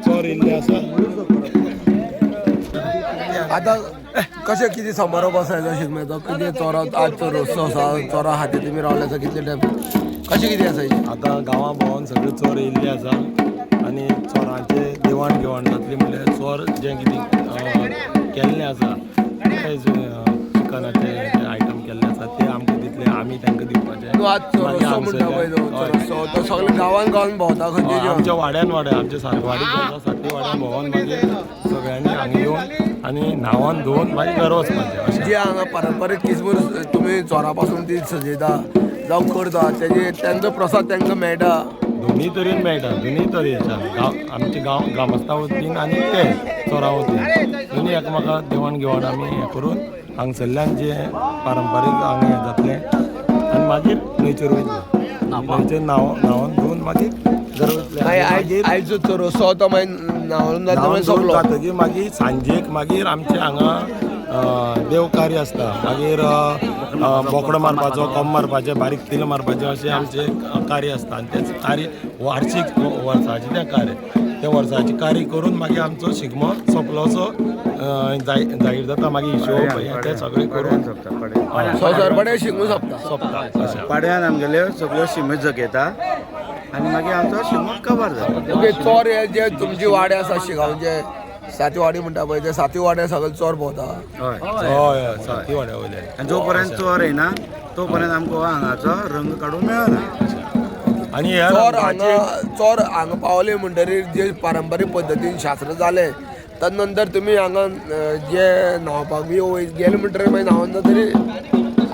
चोर इल्ले आसा आता कशें कितें समारोप बसायचो शिगम्याचो कितें चोरा आजचो रस्तो आसा चोरा हाती तुमी रावल्याचा कितले टायम कशें कितें आसा आतां गांवां भोंवन सगळे चोर येयल्ले आसा आनी चोरांचे देवाण घेवाण जातली म्हणल्यार चोर जें कितें केल्लें आसा चिकनाचे आयटम केल्ले आसा ते आमकां दितले आमी तांकां दिवपाचे आज चोरसो म्हणटा पळय चोरसो तो सगळे गांवान गांवान भोंवता खंय आमच्या वाड्यान आमच्या सारवाडी जो आसा साती वाड्यान भोंवन मागीर सगळ्यांनी हांगा येवन आनी न्हांवन धुवन मागीर घर वचपाचें अशें जे हांगा पारंपारीक किसमूर तुमी चोरा पासून ती सजयता जावं करता तेजे तेंचो प्रसाद तांकां मेळटा दोनी तरेन मेळटा दोनी तरेच्यान आमचे गांव ग्रामस्था वतीन आनी ते चोरा वतीन दोनी एकामेकाक देवाण घेवाण आमी हें करून हांगसरल्यान जे पारंपारीक हांगा हें जातलें आनी मागीर न्हंयचेर वयतले न्हंयचेर न्हांवन धुवन मागीर घर वयतले आयचो चोरसो तो मागीर न्हांवन जातकीर मागीर सांजेक मागीर आमचे हांगा देव कार्य आसता मागीर बोकडो मारपाचो कोंब मारपाचे बारीक तिल मारपाचे अशें आमचें कार्य आसता आनी तें कार्य वार्षिक वर्साचें तें कार्य त्या वर्साची कार्य करून मागीर आमचो शिगमो सोंपलो असो जाहीर जाता मागीर हिशोब ते सगळें करून संवसारपणे शिगमो सोंपता पाड्यान आमगेल्यो सगळ्यो शिमे जगयता आनी मागीर आमचो शिगमो कवर जाता ओके चोर हे जे तुमची वाडे आसा शिगांवचे साती वाडी म्हणटा पळय ते साती वाड्या सगळे चोर भोंवता हय साती वाड्या वयले आनी जो पर्यंत चोर येना तो पर्यंत आमकां हांगाचो रंग काडूंक मेळना आनी चोर हांगा पावले म्हणटरीर जे पारंपारीक पद्दतीन शास्त्र जाले तदनंतर तुमी हांगा जे न्हांवपाक बी गेले म्हणटरीर मागीर न्हांवन जातरी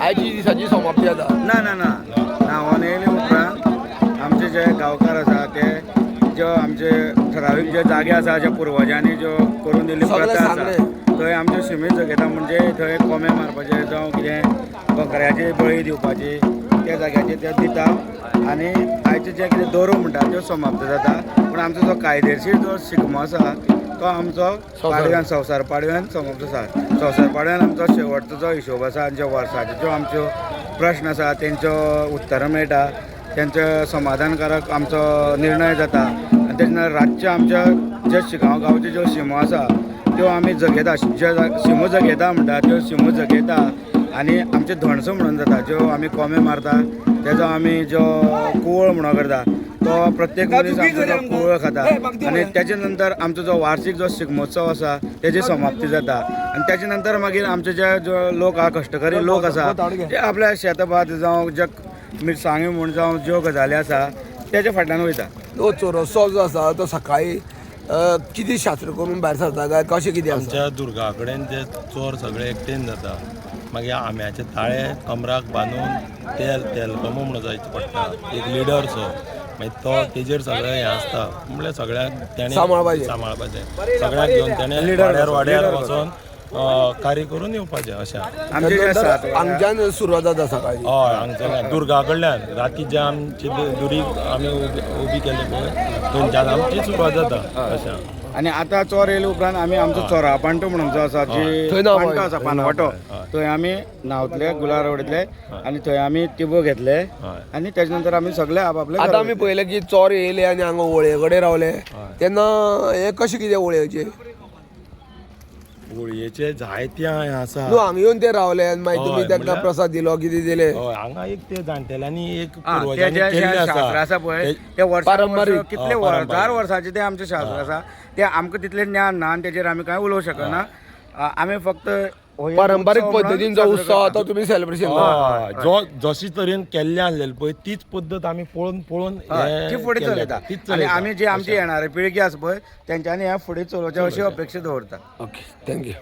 आयची दिसाची समाप्ती जाता ना ना ना न्हांवून येयले उपरांत आमचे जे गांवकार आसा ते ज्यो आमचे ठरावीक जे जागे आसा जे पुर्वजांनी ज्यो करून दिल्ली प्रथा आसा थंय आमच्यो शिमे जगयता म्हणजे थंय कोंबे मारपाचे जावं कितें बकऱ्याची बळी दिवपाची त्या जाग्याचेर ते दिता आनी आयचे जे कितें दोरो म्हणटा त्यो समाप्त जाता पूण आमचो जो कायदेशीर जो शिगमो आसा तो आमचो पाडव्यान संवसार पाडव्यान समाप्त आसा संवसार पाडव्यान आमचो शेवटचो जो हिशोब आसा जे वर्साचे ज्यो आमच्यो प्रश्न आसा तेंच्यो उतरां मेळटा तेंचो समाधानकारक आमचो निर्णय जाता आनी तेच्या नंतर रातचे आमच्या जे शिगांव गांवचे ज्यो शिमो आसा त्यो आमी जगयता जे शिमो जगयता म्हणटा त्यो शिमो जगयता आनी आमचे धणसो म्हणून जाता ज्यो आमी कोंबे मारता तेजो आमी जो कुवळ म्हणून करता तो प्रत्येक मनीस आमचो जो कुवळ खाता आनी तेच्या नंतर आमचो जो वार्षिक जो शिगमोत्सव आसा तेजी समाप्ती जाता आनी तेच्या नंतर मागीर आमचे जे जो लोक आहा कश्टकरी लोक आसा ते आपल्या शेतभात जावं जे मिरसांगे म्हूण जावं ज्यो गजाली आसा तेच्या फाटल्यान वयता तो चोरसो जो आसा तो सकाळी कितें शास्त्र करून भायर सरता काय कशें कितें आमच्या दुर्गा कडेन ते चोर सगळे एकटेन जाता मागीर आंब्याचे ताळे कमराक बांदून तेलकमो म्हणून जायचे पडटा एक लिडर सो मागीर तो तेजेर सगळें हें आसता म्हणल्यार सगळ्याक तेणें सांबाळपाचें सगळ्याक घेवन तेणें वाड्यार वचोन कार्य करून येवपाचें अशें हांगच्यान सुरवात जाता सकाळी हय हांगच्यान दुर्गा कडल्यान राती जे आमची दुरी आमी उबी केली पळय थंयच्यान आमची सुरवात जाता अशें आनी आतां चोर येयले उपरांत आमी आमचो चोरा पांटो म्हणून जो आसा जी पांटो आसा पानवाटो थंय आमी न्हांवतले गुलाल उडयतले आनी थंय आमी टिबो घेतले आनी तेच्या नंतर आमी सगळे आपले आतां आमी पळयलें की चोर येयले आनी हांगा होळये कडेन रावले तेन्ना हे कशें कितें होळयेचें होळयेचे जायते हें आसा हांगा येवन ते रावले आनी मागीर तुमी तांकां प्रसाद दिलो कितें दिले हय हांगा एक ते जाणटेल्यांनी एक शास्त्र आसा पळय ते पारंपारीक कितले 1000 वर्साचे ते आमचे शास्त्र आसा ते आमकां तितलें ज्ञान ना आनी तेजेर आमी कांय उलोवंक शकना आमी फक्त पारंपारीक पद्दतीन जो उत्सव तो तुमी सेलिब्रेशन जशी तरेन केल्ले आसलेले पळय तीच पद्दत आमी पळोवन पळोवन ती फुडें चलयता आनी आमी जी आमची येणारी पिळगी आसा पळय तेंच्यांनी हें फुडें चलोवचें अशी अपेक्षा दवरता ओके थँक्यू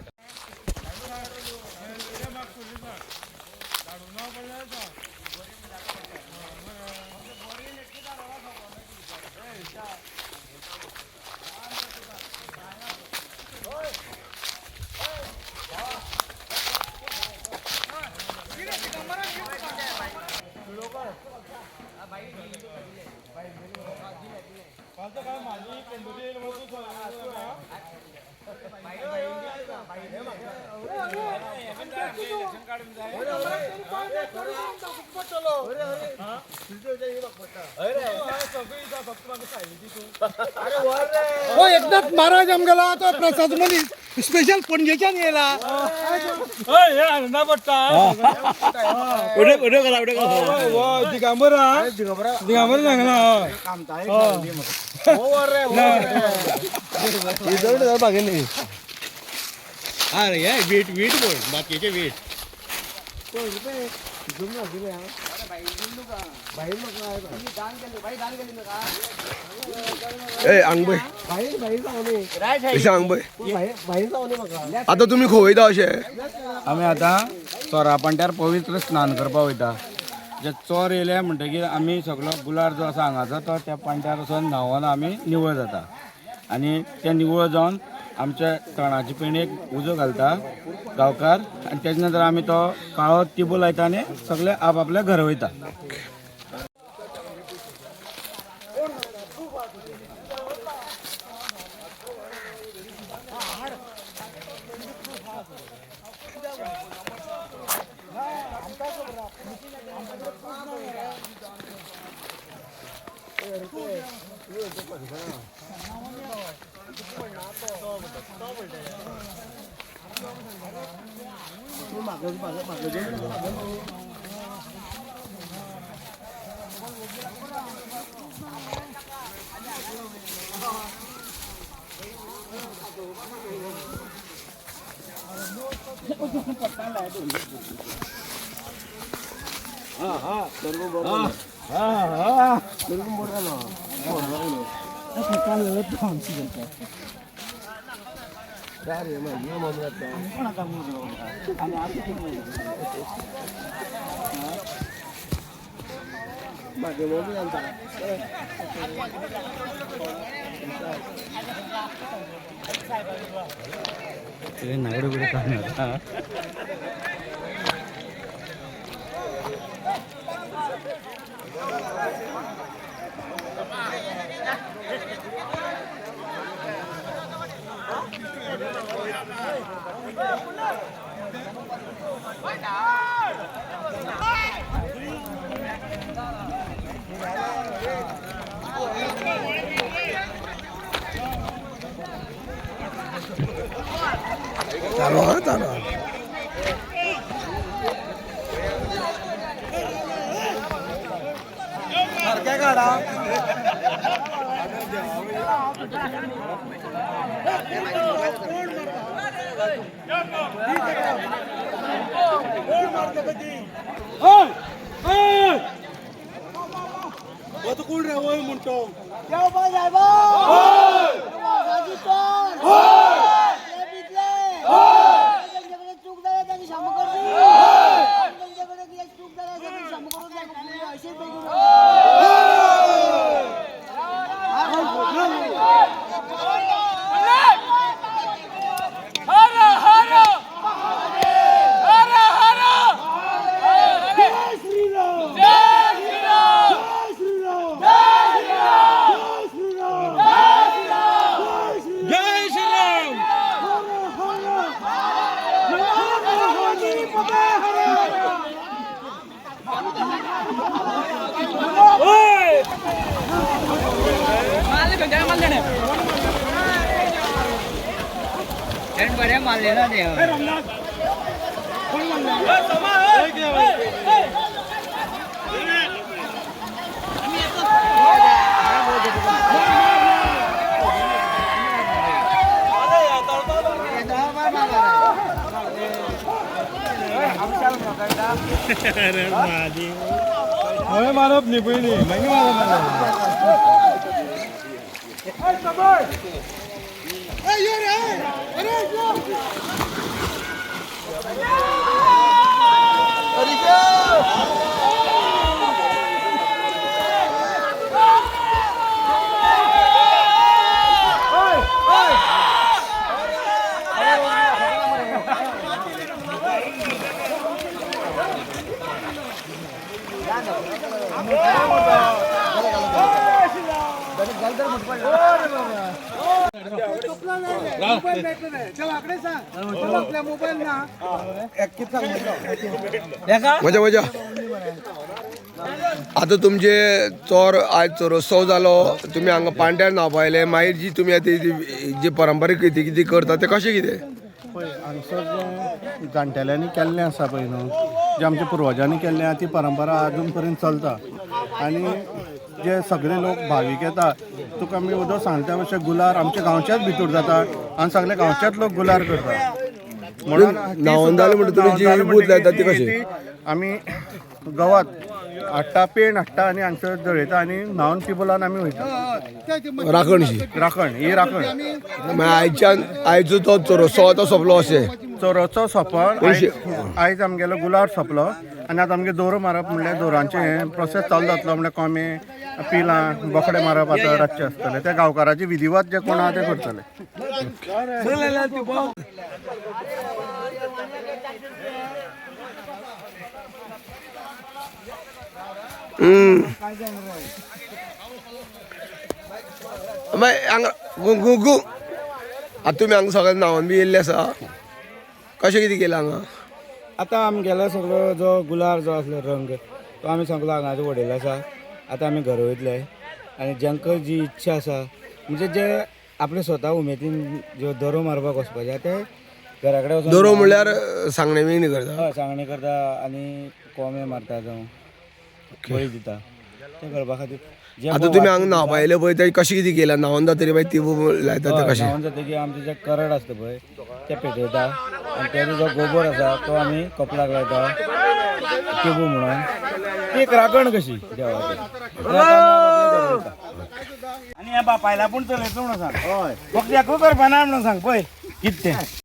हो एकदाच महाराज आमगेला तो प्रसाद मनीस स्पेशल पणजेच्यान येयला दिगांबर सांगला अरे वीट वीट बोल बाकीचे वीट ए आंगबय आंगबय आता तुम्ही खोवयता अशे आमी आतां चोरा पांट्यार पवित्र स्नान करपाक वयता जे चोर येयले म्हणटकीर आमी सगळो गुलाल जो आसा हांगाचो तो त्या पांट्यार वचून न्हांवून आमी निवळ जाता आनी ते निवळ जावन आमच्या तणाची पिणेक उजो घालता गांवकार आनी तेजे नंतर आमी तो काळो तिबो लायता आनी सगळे आपआपल्या घरा वयता. चालू हा चालू कोण रे होय म्हणतो मारले ना ते अरे मारप नाही पहिली माहिती मला मोबाईल भेटलं नाही. चला आकडे सांग. चला आपल्या मोबाईल ना मजा आता तुमचे चोर आज चोरोत्सव जालो तुम्ही हांगा पांट्यार नाव पायले मागीर जी तुम्ही आतां जी पारंपारीक रिती कितें करता ते कशें कितें पळय हांगसर जें जाणटेल्यांनी केल्लें आसा पळय न्हू जें आमच्या पुर्वजांनी केल्लें आहा ती परंपरा अजून पर्यंत चलता आनी जे सगळे लोक भावीक येता तुका आमी उदो सांगता अशें गुलार आमच्या गांवच्याच भितर जाता आनी सगळे गांवच्याच लोक गुलार करता म्हणून न्हावून जालें म्हणटा तुमी जी बूत लायता ती कशी आमी गवात हाडटा पेंड हाडटा आनी हांगसर जळयता आनी न्हांवन टिबोलान आमी वयता राखणशी राखण ही राखण आयच्यान आयचो तो चोरोत्सव तो सोंपलो अशें चोरोचो सोंपण आयज आमगेलो गुलार सोंपलो आनी आतां आमगे दोरो मारप म्हणल्यार दोरांचें हें प्रोसेस चालू जातलो म्हणल्यार कोंबे पिलां बोकडे मारप आतां रातचे आसतले ते गांवकाराचे विधिवत जे कोण आहा ते करतले हांगा गु आतां तुमी हांगा सगळे न्हांवून बी येयल्ले आसा कशें कितें केलां हांगा आतां आमगेलो सगळो जो गुलार जो आसलो रंग तो आमी सगळो हांगाचो उडयलो आसा आतां आमी घरा वयतले आनी जांकां जी इच्छा आसा म्हणजे जे आपले स्वता उमेदीन ज्यो दोरो मारपाक वचपाचे ते घरा कडेन वचून दोरो म्हणल्यार सांगणे बी करता हय सांगणी करता आनी कोंबे मारता जावं बळी दिता ते करपा खातीर जे आतां तुमी हांगा न्हावपा येयले पळय ते कशें कितें केलां न्हांवून जातरी मागीर ती लायता ते कशें न्हांवून जातकीर आमचे जे करड आसता पळय ते पेटयता आनी तेजो जो गोबर आसा तो आमी कपलाक लायता टिबू म्हणून ती एक राखण कशी देवाची आनी हे बापायला पूण चलयता म्हणून सांग हय फक्त एकू करपा ना म्हणून सांग पळय कितें तें